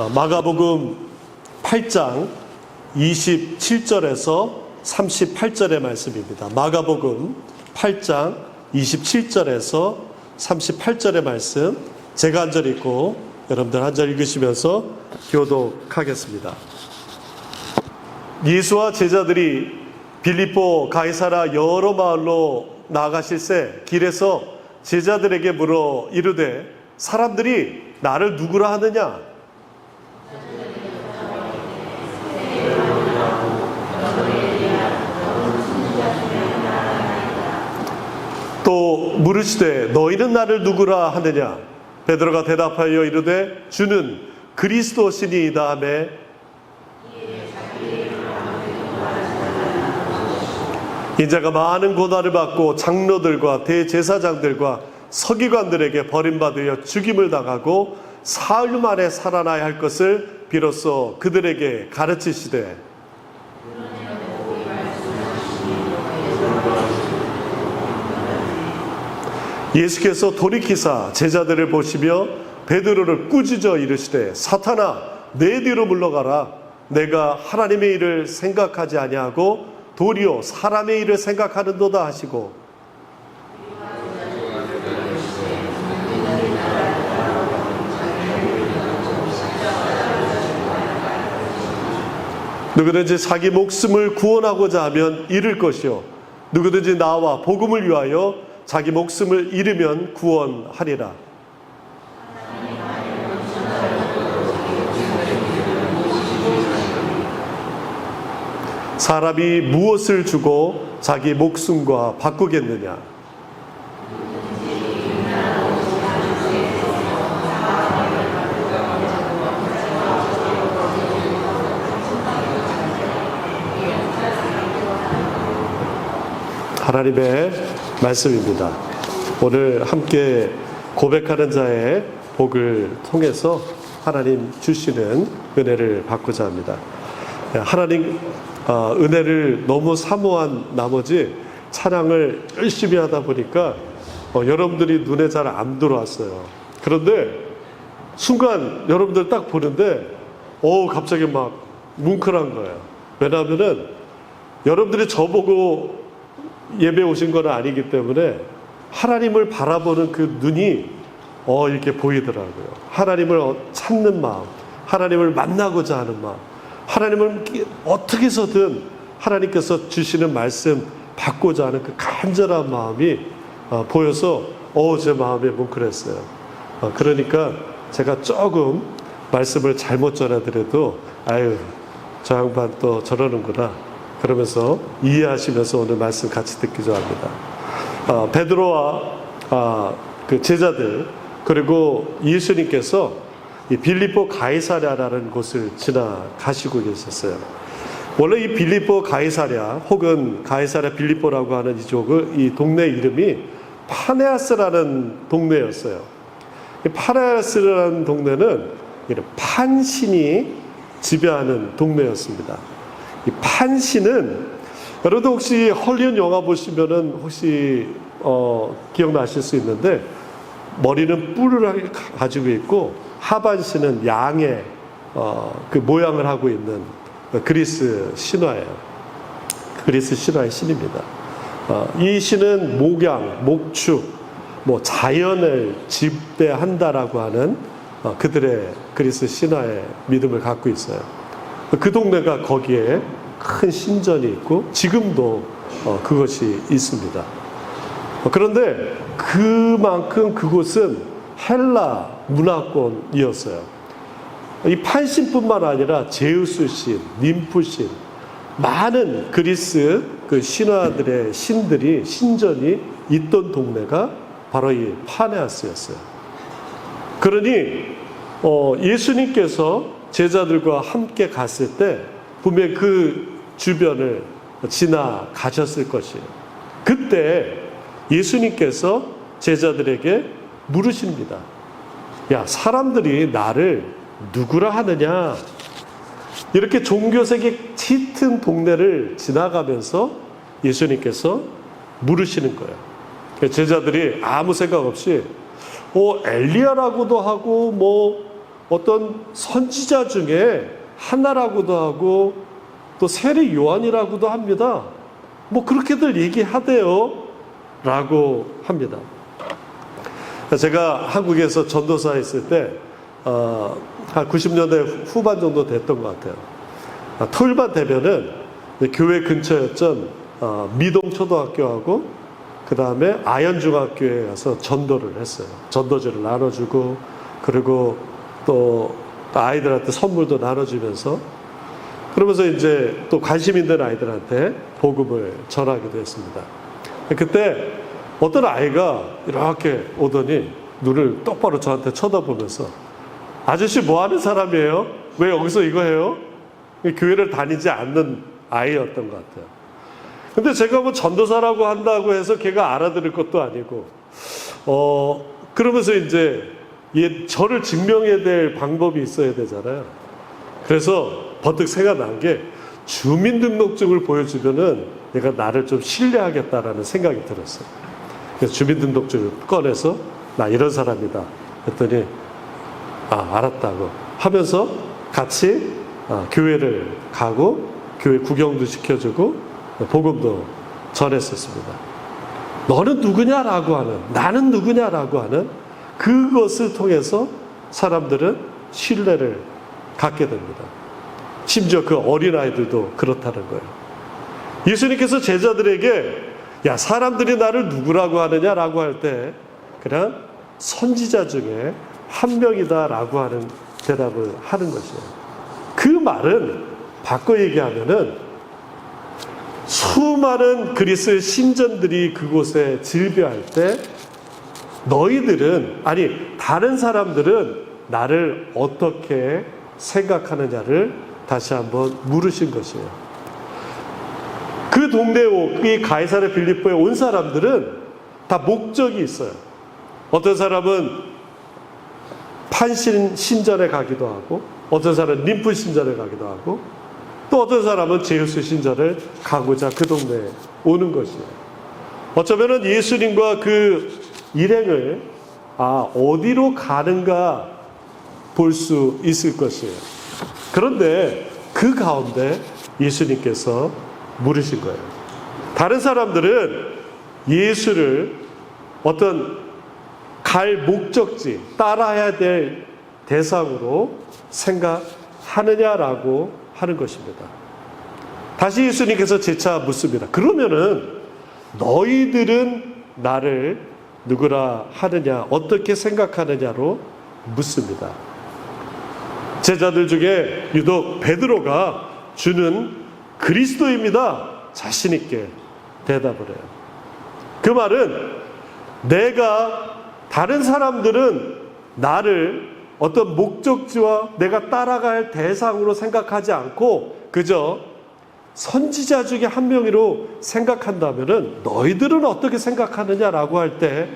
마가복음 8장 27절에서 38절의 말씀입니다. 마가복음 8장 27절에서 38절의 말씀, 제가 한 절 읽고 여러분들 한 절 읽으시면서 교독하겠습니다. 예수와 제자들이 빌립보 가이사랴 여러 마을로 나아가실새 길에서 제자들에게 물어 이르되 사람들이 나를 누구라 하느냐? 또 물으시되 너희는 나를 누구라 하느냐? 베드로가 대답하여 이르되 주는 그리스도시니이다 하매 인자가 많은 고난을 받고 장로들과 대제사장들과 서기관들에게 버림받으여 죽임을 당하고 사흘 만에 살아나야 할 것을 비로소 그들에게 가르치시되 예수께서 돌이키사 제자들을 보시며 베드로를 꾸짖어 이르시되 사탄아 내 뒤로 물러가라. 내가 하나님의 일을 생각하지 아니하고 도리어 사람의 일을 생각하는도다 하시고 누구든지 자기 목숨을 구원하고자 하면 잃을 것이요 누구든지 나와 복음을 위하여 자기 목숨을 잃으면 구원하리라. 사람이 무엇을 주고 자기 목숨과 바꾸겠느냐? 하나님의 말씀입니다. 오늘 함께 고백하는 자의 복을 통해서 하나님 주시는 은혜를 받고자 합니다. 하나님 은혜를 너무 사모한 나머지 찬양을 열심히 하다 보니까 여러분들이 눈에 잘 안 들어왔어요. 그런데 순간 여러분들 딱 보는데 갑자기 막 뭉클한 거예요. 왜냐하면은 여러분들이 저보고 예배 오신 건 아니기 때문에 하나님을 바라보는 그 눈이 이렇게 보이더라고요. 하나님을 찾는 마음, 하나님을 만나고자 하는 마음, 하나님을 어떻게 해서든 하나님께서 주시는 말씀 받고자 하는 그 간절한 마음이 보여서 제 마음에 뭉클했어요. 그러니까 제가 조금 말씀을 잘못 전해드려도 저 양반 또 저러는구나 그러면서 이해하시면서 오늘 말씀 같이 듣기도 합니다. 베드로와 그 제자들 그리고 예수님께서 이 빌립보 가이사랴라는 곳을 지나가시고 계셨어요. 원래 이 빌립보 가이사랴 혹은 가이사랴 빌립보라고 하는 이 동네 이름이 파네아스라는 동네였어요. 이 파네아스라는 동네는 판신이 지배하는 동네였습니다. 이 판신은 여러분들 혹시 헐리우드 영화 보시면은 혹시 기억나실 수 있는데 머리는 뿔을 가지고 있고 하반신은 양의 그 모양을 하고 있는 그리스 신화예요. 그리스 신화의 신입니다. 이 신은 목양, 목축, 자연을 지배한다라고 하는 그들의 그리스 신화의 믿음을 갖고 있어요. 그 동네가 거기에 큰 신전이 있고 지금도 그것이 있습니다. 그런데 그만큼 그곳은 헬라 문화권이었어요. 이 판신뿐만 아니라 제우스 신, 님프 신, 많은 그리스 그 신화들의 신전이 있던 동네가 바로 이 파네아스였어요. 그러니 예수님께서 제자들과 함께 갔을 때 분명히 그 주변을 지나가셨을 것이에요. 그때 예수님께서 제자들에게 물으십니다. 야, 사람들이 나를 누구라 하느냐? 이렇게 종교색이 짙은 동네를 지나가면서 예수님께서 물으시는 거예요. 제자들이 아무 생각 없이 엘리야라고도 하고 어떤 선지자 중에 하나라고도 하고 또 세례 요한이라고도 합니다. 뭐 그렇게들 얘기하대요 라고 합니다. 제가 한국에서 전도사 했을 때 한 90년대 후반 정도 됐던 것 같아요. 토요일반 대면은 교회 근처였던 미동초등학교하고 그 다음에 아현중학교에 가서 전도를 했어요. 전도지를 나눠주고 그리고 또 아이들한테 선물도 나눠주면서 그러면서 이제 또 관심 있는 아이들한테 복음을 전하기도 했습니다. 그때 어떤 아이가 이렇게 오더니 눈을 똑바로 저한테 쳐다보면서 아저씨 뭐 하는 사람이에요? 왜 여기서 이거 해요? 교회를 다니지 않는 아이였던 것 같아요. 근데 제가 뭐 전도사라고 한다고 해서 걔가 알아들을 것도 아니고 그러면서 이제 저를 증명해야 될 방법이 있어야 되잖아요. 그래서 번뜩 생각난 게 주민등록증을 보여주면은 얘가 나를 좀 신뢰하겠다라는 생각이 들었어요. 그래서 주민등록증을 꺼내서 나 이런 사람이다 했더니 알았다고 하면서 같이 교회를 가고 교회 구경도 시켜주고 복음도 전했었습니다. 너는 누구냐라고 하는, 나는 누구냐라고 하는 그것을 통해서 사람들은 신뢰를 갖게 됩니다. 심지어 그 어린아이들도 그렇다는 거예요. 예수님께서 제자들에게 야, 사람들이 나를 누구라고 하느냐라고 할 때 그냥 선지자 중에 한 명이다라고 하는 대답을 하는 것이에요. 그 말은 바꿔 얘기하면은 수많은 그리스의 신전들이 그곳에 질비할 때 너희들은, 아니 다른 사람들은 나를 어떻게 생각하느냐를 다시 한번 물으신 것이에요. 그 동네에 이 가이사랴 빌립보에 온 사람들은 다 목적이 있어요. 어떤 사람은 판신 신전에 가기도 하고 어떤 사람은 림프 신전에 가기도 하고 또 어떤 사람은 제우스 신전을 가고자 그 동네에 오는 것이에요. 어쩌면은 예수님과 그 일행을 어디로 가는가 볼 수 있을 것이에요. 그런데 그 가운데 예수님께서 물으신 거예요. 다른 사람들은 예수를 어떤 갈 목적지, 따라야 될 대상으로 생각하느냐라고 하는 것입니다. 다시 예수님께서 재차 묻습니다. 그러면은 너희들은 나를 누구라 하느냐, 어떻게 생각하느냐로 묻습니다. 제자들 중에 유독 베드로가 주는 그리스도입니다. 자신 있게 대답을 해요. 그 말은 다른 사람들은 나를 어떤 목적지와 내가 따라갈 대상으로 생각하지 않고 그저 선지자 중에 한 명으로 생각한다면은 너희들은 어떻게 생각하느냐라고 할 때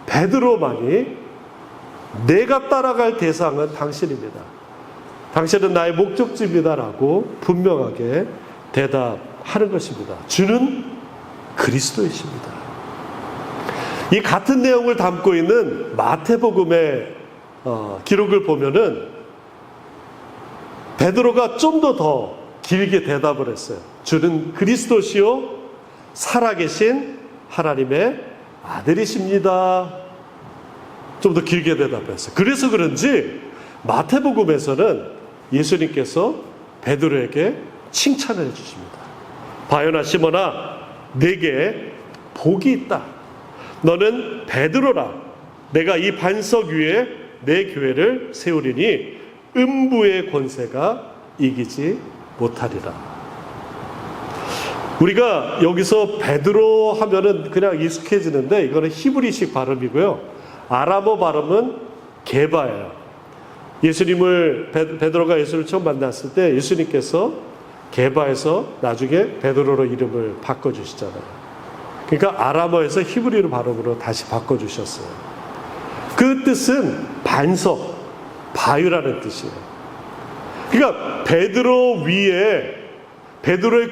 베드로만이 내가 따라갈 대상은 당신입니다. 당신은 나의 목적지입니다라고 분명하게 대답하는 것입니다. 주는 그리스도이십니다. 이 같은 내용을 담고 있는 마태복음의 기록을 보면은 베드로가 좀 더 길게 대답을 했어요. 주는 그리스도시요 살아계신 하나님의 아들이십니다. 좀 더 길게 대답했어요. 그래서 그런지 마태복음에서는 예수님께서 베드로에게 칭찬을 해주십니다. 바요나 시몬아, 내게 복이 있다. 너는 베드로라. 내가 이 반석 위에 내 교회를 세우리니 음부의 권세가 이기지 못하리라. 우리가 여기서 베드로 하면은 그냥 익숙해지는데 이거는 히브리식 발음이고요. 아람어 발음은 게바예요. 예수님을 베드로가 예수를 처음 만났을 때 예수님께서 게바에서 나중에 베드로로 이름을 바꿔주시잖아요. 그러니까 아람어에서 히브리로 발음으로 다시 바꿔주셨어요. 그 뜻은 반석, 바위라는 뜻이에요. 그러니까 베드로의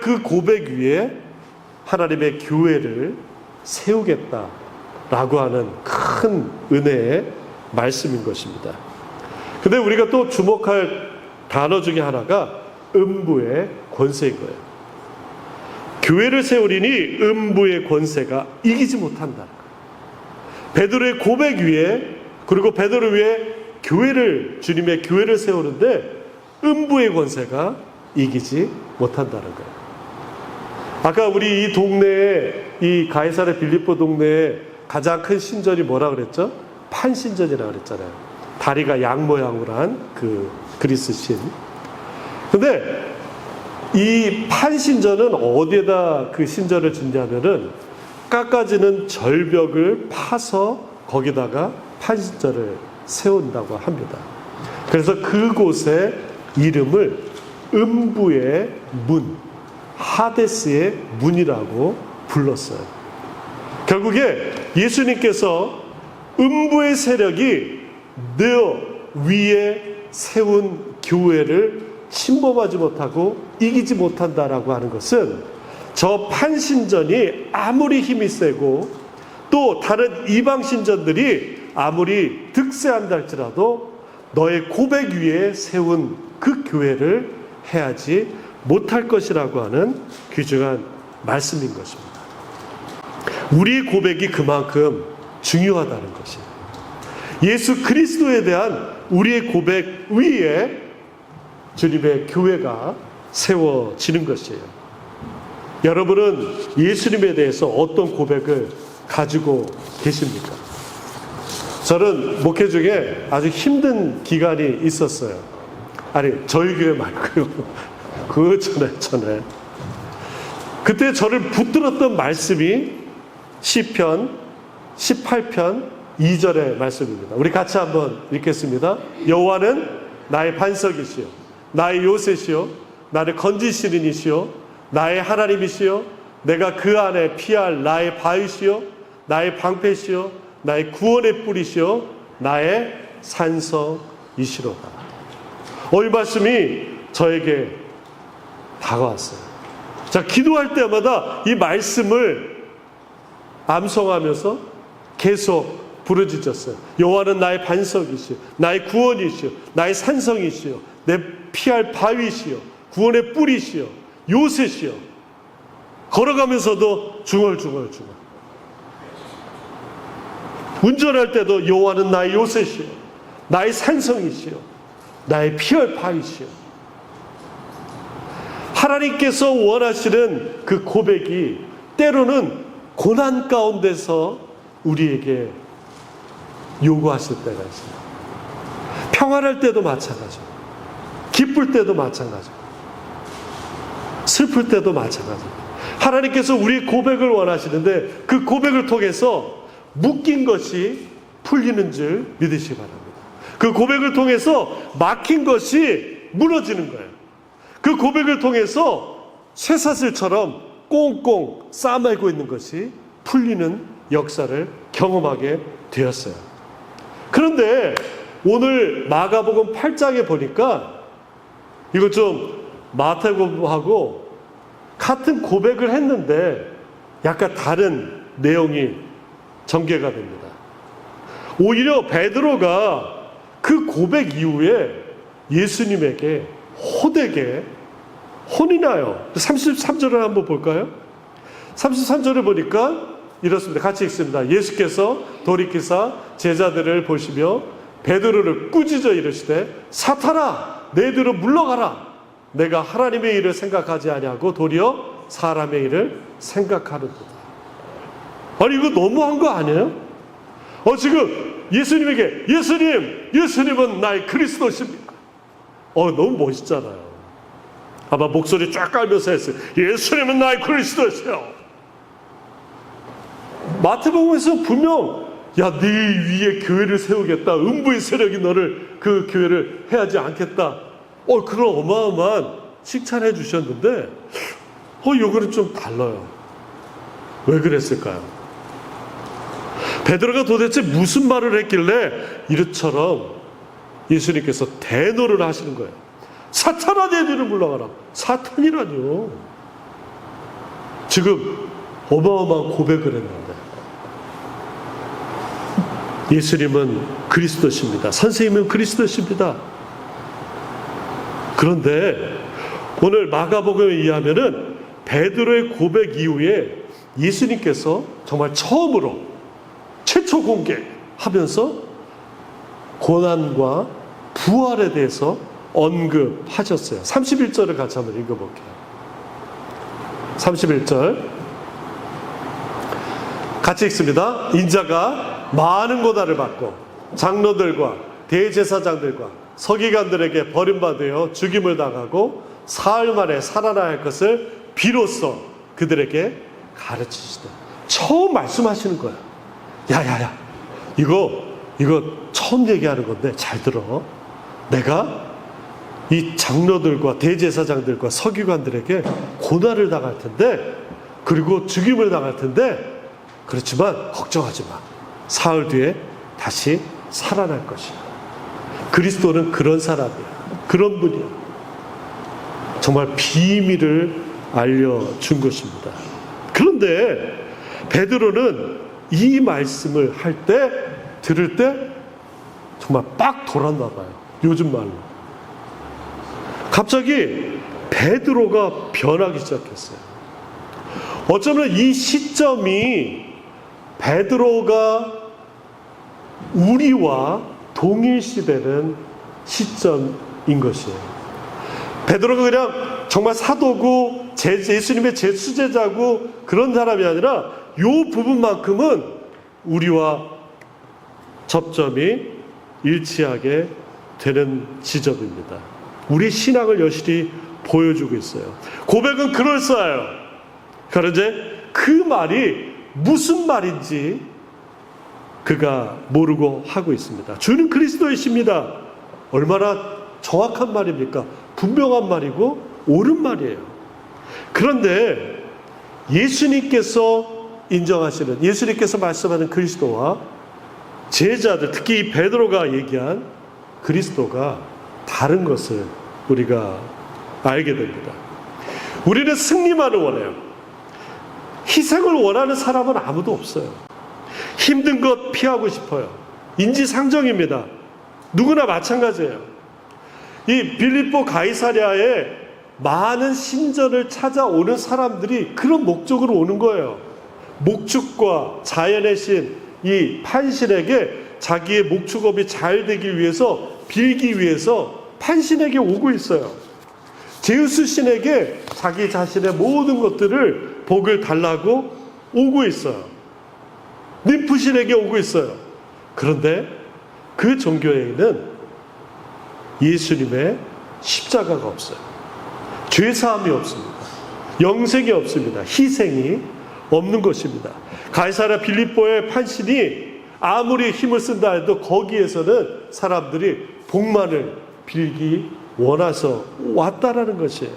그 고백 위에 하나님의 교회를 세우겠다라고 하는 큰 은혜의 말씀인 것입니다. 근데 우리가 또 주목할 단어 중에 하나가 음부의 권세인 거예요. 교회를 세우리니 음부의 권세가 이기지 못한다는 거예요. 베드로의 고백 위에, 그리고 베드로 위에 교회를, 주님의 교회를 세우는데 음부의 권세가 이기지 못한다는 거예요. 아까 우리 이 동네에, 이 가이사랴 빌립보 동네에 가장 큰 신전이 뭐라 그랬죠? 판신전이라고 그랬잖아요. 다리가 양 모양으로 한 그 그리스 신. 근데 이 판신전은 어디에다 그 신전을 짓냐면은 깎아지는 절벽을 파서 거기다가 판신전을 세운다고 합니다. 그래서 그곳의 이름을 음부의 문, 하데스의 문이라고 불렀어요. 결국에 예수님께서 음부의 세력이 너 위에 세운 교회를 침범하지 못하고 이기지 못한다라고 하는 것은 저 판신전이 아무리 힘이 세고 또 다른 이방 신전들이 아무리 득세한다 할지라도 너의 고백 위에 세운 그 교회를 해하지 못할 것이라고 하는 귀중한 말씀인 것입니다. 우리의 고백이 그만큼 중요하다는 것이에요. 예수 그리스도에 대한 우리의 고백 위에 주님의 교회가 세워지는 것이에요. 여러분은 예수님에 대해서 어떤 고백을 가지고 계십니까? 저는 목회 중에 아주 힘든 기간이 있었어요. 아니, 저희 교회 말고요. 그 전에. 그때 저를 붙들었던 말씀이 시편 18편 2절의 말씀입니다. 우리 같이 한번 읽겠습니다. 여호와는 나의 반석이시요 나의 요새시요 나를 건지시는 이시요 나의 하나님이시요 내가 그 안에 피할 나의 바위시요 나의 방패시요 나의 구원의 뿌리시요 나의 산성이시로다. 이 말씀이 저에게 다가왔어요. 자, 기도할 때마다 이 말씀을 암송하면서 계속 부르짖었어요. 여호와는 나의 반석이시요 나의 구원이시요 나의 산성이시요 내 피할 바위시요 구원의 뿌리시요 요새시요. 걸어가면서도 중얼중얼 운전할 때도 여호와는 나의 요새시요 나의 산성이시요 나의 피할 바위시요. 하나님께서 원하시는 그 고백이 때로는 고난 가운데서 우리에게 요구하실 때가 있습니다. 평안할 때도 마찬가지고 기쁠 때도 마찬가지고 슬플 때도 마찬가지고 하나님께서 우리의 고백을 원하시는데 그 고백을 통해서 묶인 것이 풀리는 줄 믿으시기 바랍니다. 그 고백을 통해서 막힌 것이 무너지는 거예요. 그 고백을 통해서 쇠사슬처럼 꽁꽁 싸매고 있는 것이 풀리는 역사를 경험하게 되었어요. 그런데 오늘 마가복음 8장에 보니까 이거 좀 마태복음하고 같은 고백을 했는데 약간 다른 내용이 전개가 됩니다. 오히려 베드로가 그 고백 이후에 예수님에게 호되게 혼이 나요. 33절을 한번 볼까요? 33절을 보니까 이렇습니다. 같이 읽습니다. 예수께서 돌이키사 제자들을 보시며 베드로를 꾸짖어 이르시되 사탄아 내 뒤로 물러가라. 내가 하나님의 일을 생각하지 아니하고 도리어 사람의 일을 생각하는도다. 아니 이거 너무한 거 아니에요? 지금 예수님에게 예수님은 나의 그리스도십니까? 너무 멋있잖아요. 아마 목소리 쫙 깔면서 했어요. 예수님은 나의 그리스도시요. 마태복음에서 분명 야, 네 위에 교회를 세우겠다. 음부의 세력이 너를 그 교회를 해하지 않겠다. 그런 어마어마한 칭찬해 주셨는데 요거는 좀 달라요. 왜 그랬을까요? 베드로가 도대체 무슨 말을 했길래 이처럼 예수님께서 대노를 하시는 거예요. 사탄아 내 뒤로 물러가라. 사탄이라뇨. 지금 어마어마한 고백을 했는데 예수님은 그리스도십니다. 선생님은 그리스도십니다. 그런데 오늘 마가복음에 의하면은 베드로의 고백 이후에 예수님께서 정말 처음으로 최초 공개하면서 고난과 부활에 대해서 언급하셨어요. 31절을 같이 한번 읽어볼게요. 31절 같이 읽습니다. 인자가 많은 고난을 받고 장로들과 대제사장들과 서기관들에게 버림받아 죽임을 당하고 사흘 만에 살아나야 할 것을 비로소 그들에게 가르치시다. 처음 말씀하시는 거야. 야야야, 이거 처음 얘기하는 건데 잘 들어. 내가 이 장로들과 대제사장들과 서기관들에게 고난을 당할 텐데, 그리고 죽임을 당할 텐데, 그렇지만 걱정하지 마. 사흘 뒤에 다시 살아날 것이야. 그리스도는 그런 사람이야. 그런 분이야. 정말 비밀을 알려준 것입니다. 그런데 베드로는 이 말씀을 들을 때 정말 빡 돌았나 봐요. 요즘 말로. 갑자기 베드로가 변하기 시작했어요. 어쩌면 이 시점이 베드로가 우리와 동일시되는 시점인 것이에요. 베드로가 그냥 정말 사도고 예수님의 제수제자고 그런 사람이 아니라 이 부분만큼은 우리와 접점이 일치하게 되는 지점입니다. 우리 신앙을 여실히 보여주고 있어요. 고백은 그럴싸해요. 그런데 그 말이 무슨 말인지 그가 모르고 하고 있습니다. 주는 그리스도이십니다. 얼마나 정확한 말입니까? 분명한 말이고 옳은 말이에요. 그런데 예수님께서 인정하시는, 예수님께서 말씀하는 그리스도와 제자들, 특히 이 베드로가 얘기한 그리스도가 다른 것을 우리가 알게 됩니다. 우리는 승리만을 원해요. 희생을 원하는 사람은 아무도 없어요. 힘든 것 피하고 싶어요. 인지상정입니다. 누구나 마찬가지예요. 이 빌립보 가이사랴에 많은 신전을 찾아오는 사람들이 그런 목적으로 오는 거예요. 목축과 자연의 신, 이 판신에게 자기의 목축업이 잘 되기 위해서, 빌기 위해서 판신에게 오고 있어요. 제우스 신에게 자기 자신의 모든 것들을 복을 달라고 오고 있어요. ним프 신에게 오고 있어요. 그런데 그 종교에는 예수님의 십자가가 없어요. 죄사함이 없습니다. 영생이 없습니다. 희생이 없는 것입니다. 가이사랴 빌립보의 판신이 아무리 힘을 쓴다 해도 거기에서는 사람들이 복만을 빌기 원해서 왔다라는 것이에요.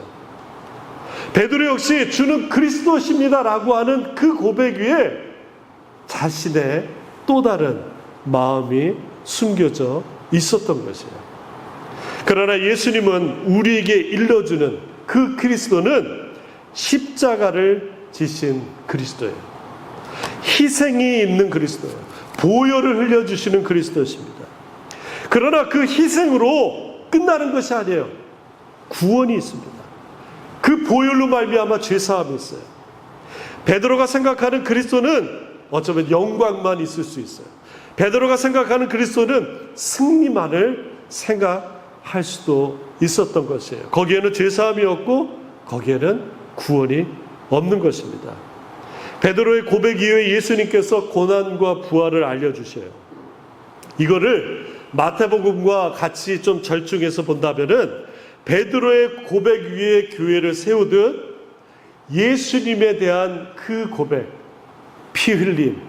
베드로 역시 주는 그리스도십니다라고 하는 그 고백 위에 자신의 또 다른 마음이 숨겨져 있었던 것이에요. 그러나 예수님은 우리에게 일러주는 그 그리스도는 십자가를 지신 그리스도예요. 희생이 있는 그리스도예요. 보혈을 흘려주시는 그리스도십니다. 그러나 그 희생으로 끝나는 것이 아니에요. 구원이 있습니다. 그 보혈로 말미암아 죄사함이 있어요. 베드로가 생각하는 그리스도는 어쩌면 영광만 있을 수 있어요. 베드로가 생각하는 그리스도는 승리만을 생각할 수도 있었던 것이에요. 거기에는 죄사함이 없고 거기에는 구원이 없는 것입니다. 베드로의 고백 이후에 예수님께서 고난과 부활을 알려주셔요. 이거를 마태복음과 같이 좀 절충해서 본다면은 베드로의 고백 위에 교회를 세우듯 예수님에 대한 그 고백, 피 흘림,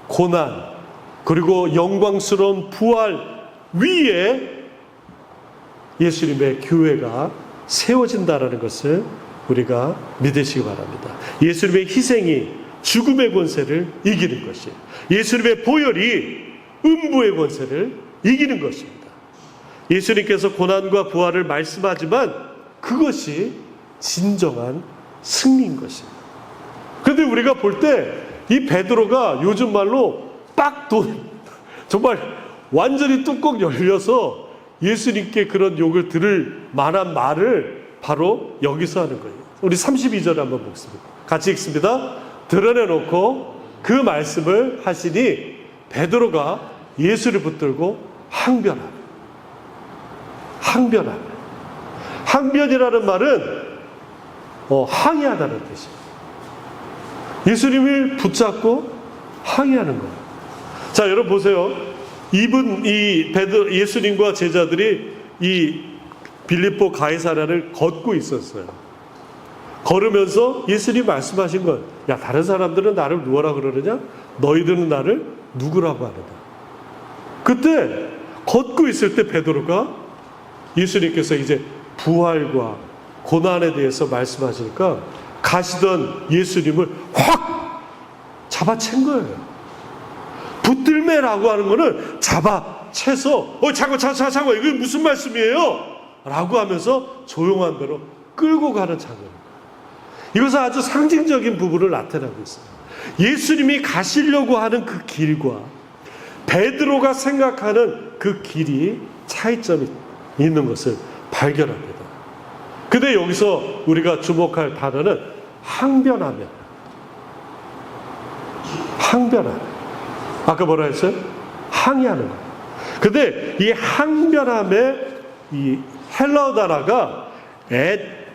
고난, 그리고 영광스러운 부활 위에 예수님의 교회가 세워진다라는 것을 우리가 믿으시기 바랍니다. 예수님의 희생이 죽음의 권세를 이기는 것이에요. 예수님의 보혈이 음부의 권세를 이기는 것입니다. 예수님께서 고난과 부활을 말씀하지만 그것이 진정한 승리인 것입니다. 그런데 우리가 볼 때 이 베드로가 요즘 말로 빡 정말 완전히 뚜껑 열려서 예수님께 그런 욕을 들을 만한 말을 바로 여기서 하는 거예요. 우리 32절 한번 보겠습니다. 같이 읽습니다. 드러내놓고 그 말씀을 하시니 베드로가 예수를 붙들고 항변하라. 항변하라. 항변이라는 말은 항의하다는 뜻이에요. 예수님을 붙잡고 항의하는 거예요. 자, 여러분 보세요. 예수님과 제자들이 이 빌립보 가이사랴를 걷고 있었어요. 걸으면서 예수님이 말씀하신 건, 야, 다른 사람들은 나를 누구라 그러느냐? 너희들은 나를 누구라고 하느냐? 그때 걷고 있을 때 베드로가 예수님께서 이제 부활과 고난에 대해서 말씀하시니까 가시던 예수님을 확 잡아챈 거예요. 붙들매라고 하는 거는 잡아채서 잠깐 이게 무슨 말씀이에요? 라고 하면서 조용한 대로 끌고 가는 장면입니다. 이것은 아주 상징적인 부분을 나타내고 있어요. 예수님이 가시려고 하는 그 길과 베드로가 생각하는 그 길이 차이점이 있는 것을 발견합니다. 근데 여기서 우리가 주목할 단어는 항변하면. 아까 뭐라 했어요? 항의하는 거예요. 근데 이 항변함의 이 헬라어 단어가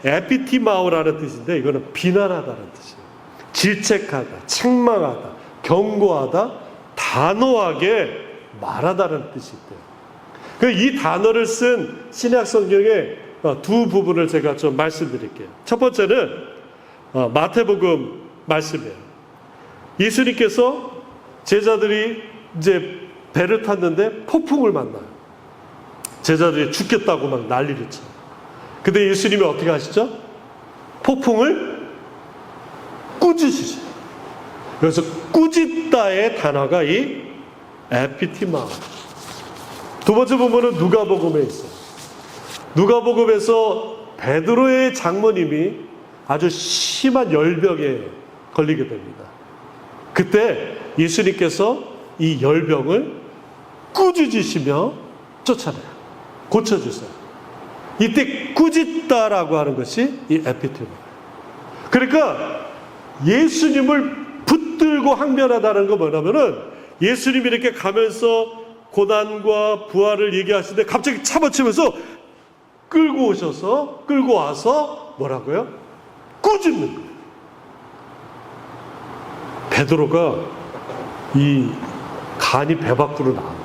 에피티마오라는 뜻인데, 이거는 비난하다는 뜻이에요. 질책하다, 책망하다, 경고하다, 단호하게 말하다는 뜻이 있대요. 이 단어를 쓴 신약 성경의 두 부분을 제가 좀 말씀드릴게요. 첫 번째는 마태복음 말씀이에요. 예수님께서 제자들이 이제 배를 탔는데 폭풍을 만나요. 제자들이 죽겠다고 막 난리를 쳐요. 근데 예수님이 어떻게 하시죠? 폭풍을 꾸짖으시죠. 그래서 꾸짖다의 단어가 이 에피티마. 두 번째 부분은 누가복음에 있어요. 누가복음에서 베드로의 장모님이 아주 심한 열병에 걸리게 됩니다. 그때 예수님께서 이 열병을 꾸짖으시며 쫓아내요. 고쳐주세요. 이때 꾸짖다라고 하는 것이 이 에피티마. 그러니까 예수님을 붙들고 항변하다는 건 뭐냐면은, 예수님이 이렇게 가면서 고난과 부활을 얘기하시는데 갑자기 차버치면서 끌고 와서 뭐라고요? 꾸짖는 거예요. 베드로가 이 간이 배 밖으로 나와요.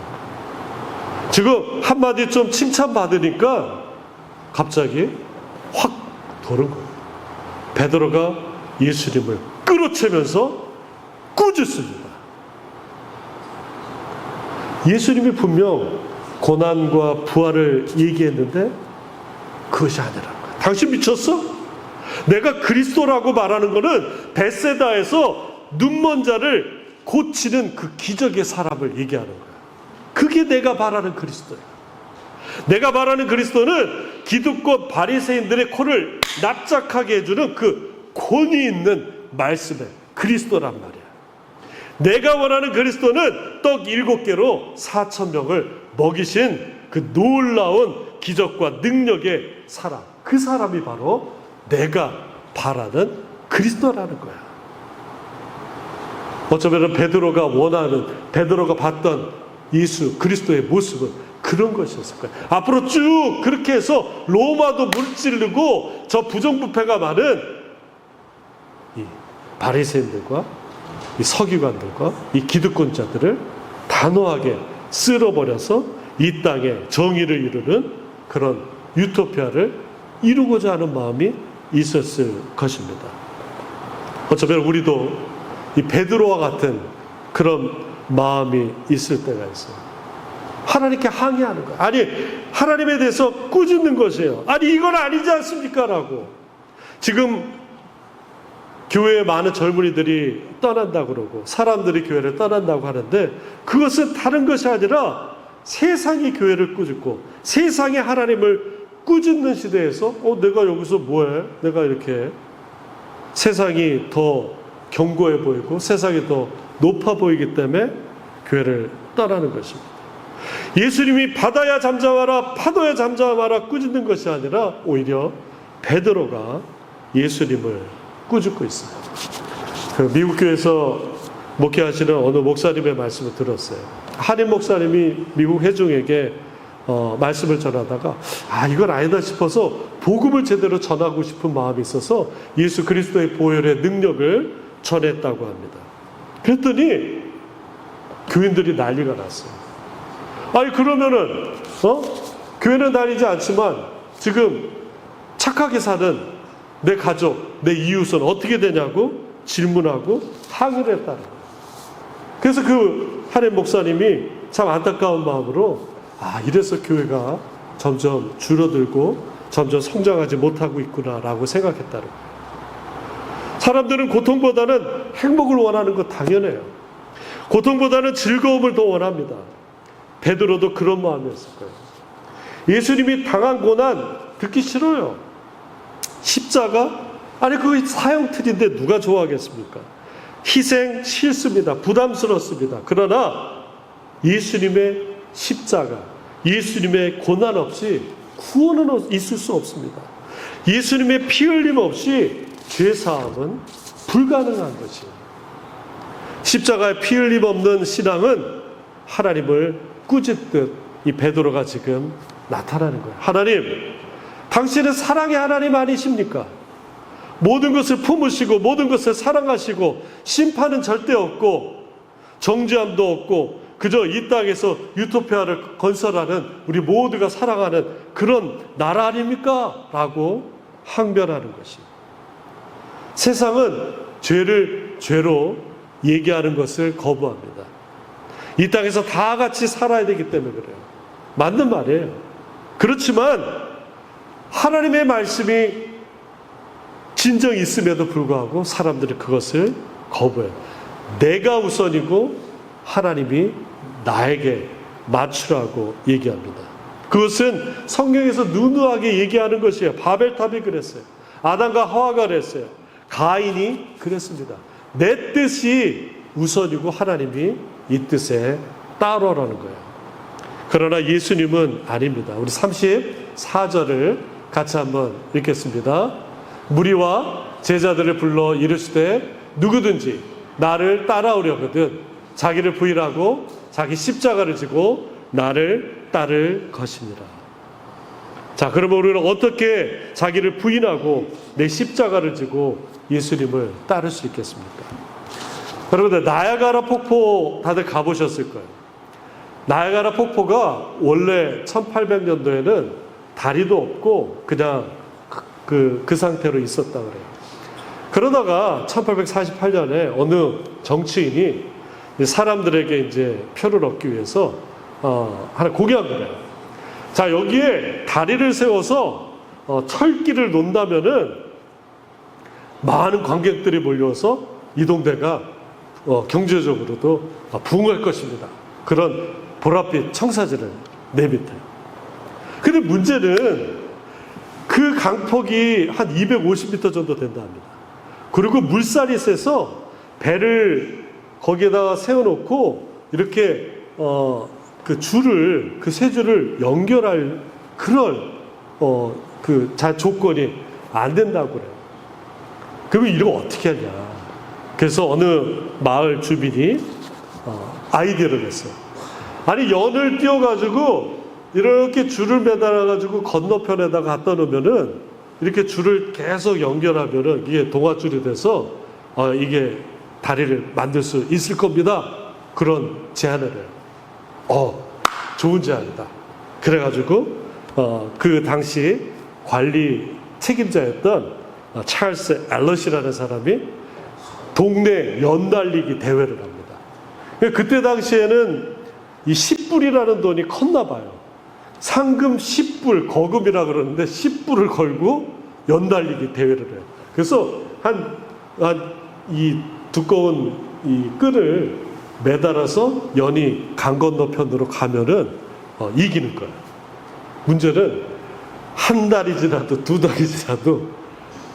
지금 한마디 좀 칭찬받으니까 갑자기 확 도는 거예요. 베드로가 예수님을 끌어채면서 꾸짖습니다. 예수님이 분명 고난과 부활을 얘기했는데 그것이 아니라는 거예요. 당신 미쳤어? 내가 그리스도라고 말하는 것은 벳세다에서 눈먼 자를 고치는 그 기적의 사람을 얘기하는 거예요. 그게 내가 말하는 그리스도예요. 내가 말하는 그리스도는 기득권 바리새인들의 코를 납작하게 해주는 그 권위 있는 말씀의 그리스도란 말이야. 내가 원하는 그리스도는 떡 7개로 4,000명을 먹이신 그 놀라운 기적과 능력의 사람, 그 사람이 바로 내가 바라는 그리스도라는 거야. 어쩌면 베드로가 원하는, 베드로가 봤던 예수 그리스도의 모습은 그런 것이었을 거예요. 앞으로 쭉 그렇게 해서 로마도 물찌르고 저 부정부패가 많은 이 바리새인들과 이 서기관들과 이 기득권자들을 단호하게 쓸어버려서 이 땅에 정의를 이루는 그런 유토피아를 이루고자 하는 마음이 있었을 것입니다. 어쩌면 우리도 이 베드로와 같은 그런 마음이 있을 때가 있어요. 하나님께 항의하는 거예요. 아니, 하나님에 대해서 꾸짖는 것이에요. 아니, 이건 아니지 않습니까? 라고. 지금 교회에 많은 젊은이들이 떠난다고 그러고 사람들이 교회를 떠난다고 하는데, 그것은 다른 것이 아니라 세상이 교회를 꾸짖고 세상이 하나님을 꾸짖는 시대에서 내가 여기서 뭐해? 내가 이렇게 세상이 더 견고해 보이고 세상이 더 높아 보이기 때문에 교회를 떠나는 것입니다. 예수님이 바다야 잠잠하라, 파도야 잠잠하라 꾸짖는 것이 아니라 오히려 베드로가 예수님을 꾸짖고 있어요. 그 미국 교회에서 목회하시는 어느 목사님의 말씀을 들었어요. 한인 목사님이 미국 회중에게 말씀을 전하다가 이건 아니다 싶어서 복음을 제대로 전하고 싶은 마음이 있어서 예수 그리스도의 보혈의 능력을 전했다고 합니다. 그랬더니 교인들이 난리가 났어요. 그러면은 교회는 다니지 않지만 지금 착하게 사는 내 가족, 내 이웃은 어떻게 되냐고 질문하고 항의를 했다는 거예요. 그래서 그 한인 목사님이 참 안타까운 마음으로 이래서 교회가 점점 줄어들고 점점 성장하지 못하고 있구나라고 생각했다는 거예요. 사람들은 고통보다는 행복을 원하는 것 당연해요. 고통보다는 즐거움을 더 원합니다. 베드로도 그런 마음이었을 거예요. 예수님이 당한 고난 듣기 싫어요. 십자가? 그거 사형틀인데 누가 좋아하겠습니까? 희생 싫습니다. 부담스럽습니다. 그러나 예수님의 십자가, 예수님의 고난 없이 구원은 있을 수 없습니다. 예수님의 피 흘림 없이 죄사함은 불가능한 것이에요. 십자가에 피 흘림 없는 신앙은 하나님을 꾸짖듯 이 베드로가 지금 나타나는 거예요. 하나님, 당신은 사랑의 하나님 아니십니까? 모든 것을 품으시고 모든 것을 사랑하시고 심판은 절대 없고 정죄함도 없고 그저 이 땅에서 유토피아를 건설하는 우리 모두가 사랑하는 그런 나라 아닙니까? 라고 항변하는 것입니다. 세상은 죄를 죄로 얘기하는 것을 거부합니다. 이 땅에서 다 같이 살아야 되기 때문에 그래요. 맞는 말이에요. 그렇지만 하나님의 말씀이 진정 있음에도 불구하고 사람들이 그것을 거부해요. 내가 우선이고 하나님이 나에게 맞추라고 얘기합니다. 그것은 성경에서 누누하게 얘기하는 것이에요. 바벨탑이 그랬어요. 아담과 하와가 그랬어요. 가인이 그랬습니다. 내 뜻이 우선이고 하나님이 이 뜻에 따르라는 거예요. 그러나 예수님은 아닙니다. 우리 34절을 같이 한번 읽겠습니다. 무리와 제자들을 불러 이르시되 누구든지 나를 따라오려거든 자기를 부인하고 자기 십자가를 지고 나를 따를 것이니라. 자, 그러면 우리는 어떻게 자기를 부인하고 내 십자가를 지고 예수님을 따를 수 있겠습니까? 여러분들 나야가라 폭포 다들 가보셨을 거예요. 나야가라 폭포가 원래 1800년도에는 다리도 없고 그냥 그 상태로 있었다 그래요. 그러다가 1848년에 어느 정치인이 사람들에게 이제 표를 얻기 위해서 하나 공약을 해요. 자, 여기에 다리를 세워서 철길을 논다면은 많은 관객들이 몰려서 이 동네가 경제적으로도 부흥할 것입니다. 그런 보랏빛 청사진을 내뱉어요. 근데 문제는 그 강폭이 한 250m 정도 된다 합니다. 그리고 물살이 세서 배를 거기에다가 세워놓고 이렇게 그 줄을 그 세 줄을 연결할 그런 그 조건이 안 된다고 그래요. 그러면 이거 어떻게 하냐? 그래서 어느 마을 주민이 아이디어를 냈어요. 아니 연을 띄워가지고 이렇게 줄을 매달아가지고 건너편에다가 갖다 놓으면은 이렇게 줄을 계속 연결하면은 이게 동아줄이 돼서 이게 다리를 만들 수 있을 겁니다. 그런 제안을 해요. 좋은 제안이다. 그래가지고 그 당시 관리 책임자였던 찰스 앨럿이라는 사람이 동네 연달리기 대회를 합니다. 그때 당시에는 이 10불이라는 돈이 컸나 봐요. 상금 10불, 거금이라 그러는데 10불을 걸고 연달리기 대회를 해요. 그래서 이 두꺼운 이 끈을 매달아서 연이 강 건너편으로 가면은 이기는 거예요. 문제는 한 달이 지나도 두 달이 지나도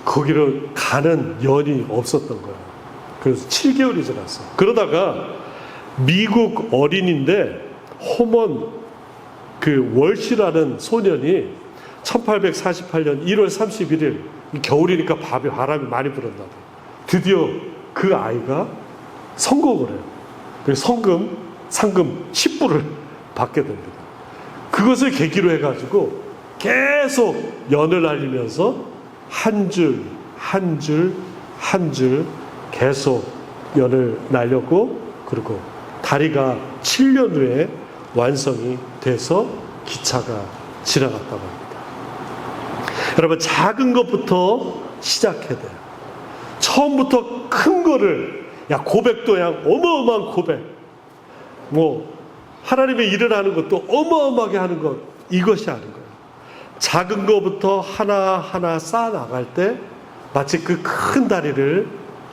거기로 가는 연이 없었던 거예요. 그래서 7개월이 지났어요. 그러다가 미국 어린인데 호먼 월시라는 소년이 1848년 1월 31일 겨울이니까 바람이 많이 불었나 봐요. 드디어 그 아이가 성공을 해요. 그래서 상금 10불을 받게 됩니다. 그것을 계기로 해가지고 계속 연을 날리면서 한 줄 계속 연을 날렸고, 그리고 다리가 7년 후에 완성이 돼서 기차가 지나갔다고 합니다. 여러분, 작은 것부터 시작해야 돼요. 처음부터 큰 거를, 고백도 어마어마한 고백, 하나님의 일을 하는 것도 어마어마하게 하는 것, 이것이 아닌 거예요. 작은 것부터 하나하나 쌓아나갈 때 마치 그 큰 다리를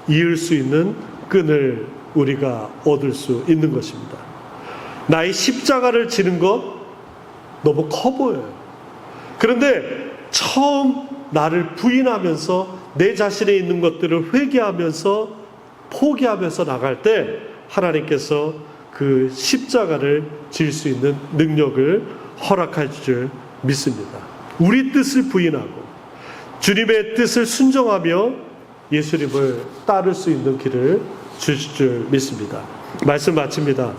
이을 수 있는 끈을 우리가 얻을 수 있는 것입니다. 나의 십자가를 지는 것 너무 커 보여요. 그런데 처음 나를 부인하면서 내 자신에 있는 것들을 회개하면서 포기하면서 나갈 때 하나님께서 그 십자가를 질 수 있는 능력을 허락할 줄 믿습니다. 우리 뜻을 부인하고 주님의 뜻을 순종하며 예수님을 따를 수 있는 길을 주실 줄 믿습니다. 말씀 마칩니다.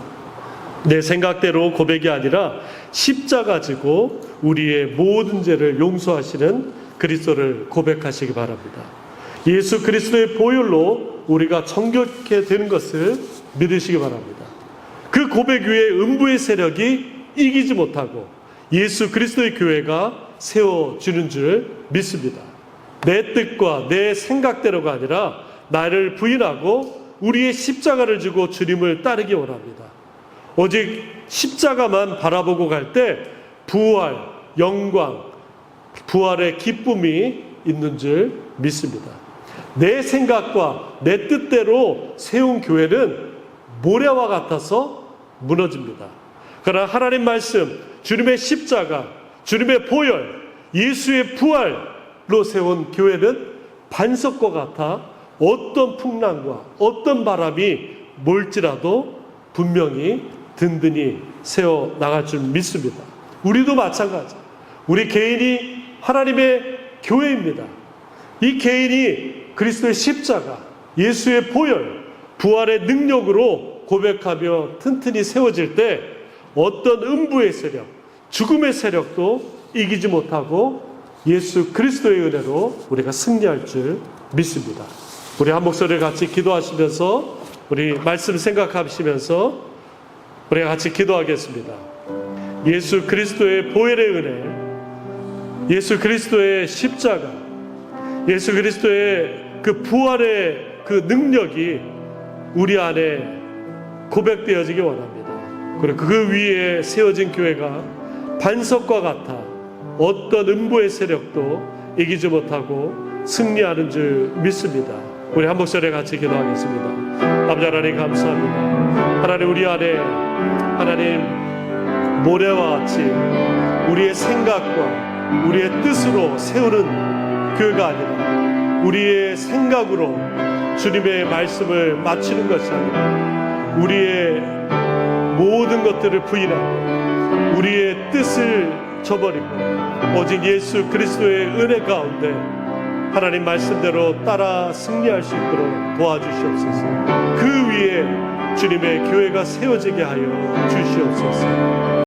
내 생각대로 고백이 아니라 십자가 지고 우리의 모든 죄를 용서하시는 그리스도를 고백하시기 바랍니다. 예수 그리스도의 보혈로 우리가 정결케 되는 것을 믿으시기 바랍니다. 그 고백 위에 음부의 세력이 이기지 못하고 예수 그리스도의 교회가 세워지는 줄 믿습니다. 내 뜻과 내 생각대로가 아니라 나를 부인하고 우리의 십자가를 지고 주님을 따르기 원합니다. 오직 십자가만 바라보고 갈 때 부활, 영광, 부활의 기쁨이 있는 줄 믿습니다. 내 생각과 내 뜻대로 세운 교회는 모래와 같아서 무너집니다. 그러나 하나님 말씀, 주님의 십자가, 주님의 보혈, 예수의 부활로 세운 교회는 반석과 같아 어떤 풍랑과 어떤 바람이 몰지라도 분명히 든든히 세워 나갈 줄 믿습니다. 우리도 마찬가지. 우리 개인이 하나님의 교회입니다. 이 개인이 그리스도의 십자가, 예수의 보혈, 부활의 능력으로 고백하며 튼튼히 세워질 때 어떤 음부의 세력, 죽음의 세력도 이기지 못하고 예수 그리스도의 은혜로 우리가 승리할 줄 믿습니다. 우리 한 목소리를 같이 기도하시면서 우리 말씀 생각하시면서 우리가 같이 기도하겠습니다. 예수 그리스도의 보혈의 은혜, 예수 그리스도의 십자가, 예수 그리스도의 그 부활의 그 능력이 우리 안에 고백되어지기 원합니다. 그리고 그 위에 세워진 교회가 반석과 같아 어떤 음부의 세력도 이기지 못하고 승리하는 줄 믿습니다. 우리 한 목소리에 같이 기도하겠습니다. 아버지 하나님 감사합니다. 하나님, 우리 안에 하나님 모래와 같이 우리의 생각과 우리의 뜻으로 세우는 교회가 아니라 우리의 생각으로 주님의 말씀을 마치는 것이 아니라 우리의 모든 것들을 부인하고 우리의 뜻을 저버리고 오직 예수 그리스도의 은혜 가운데 하나님 말씀대로 따라 승리할 수 있도록 도와주시옵소서. 그 위에 주님의 교회가 세워지게 하여 주시옵소서.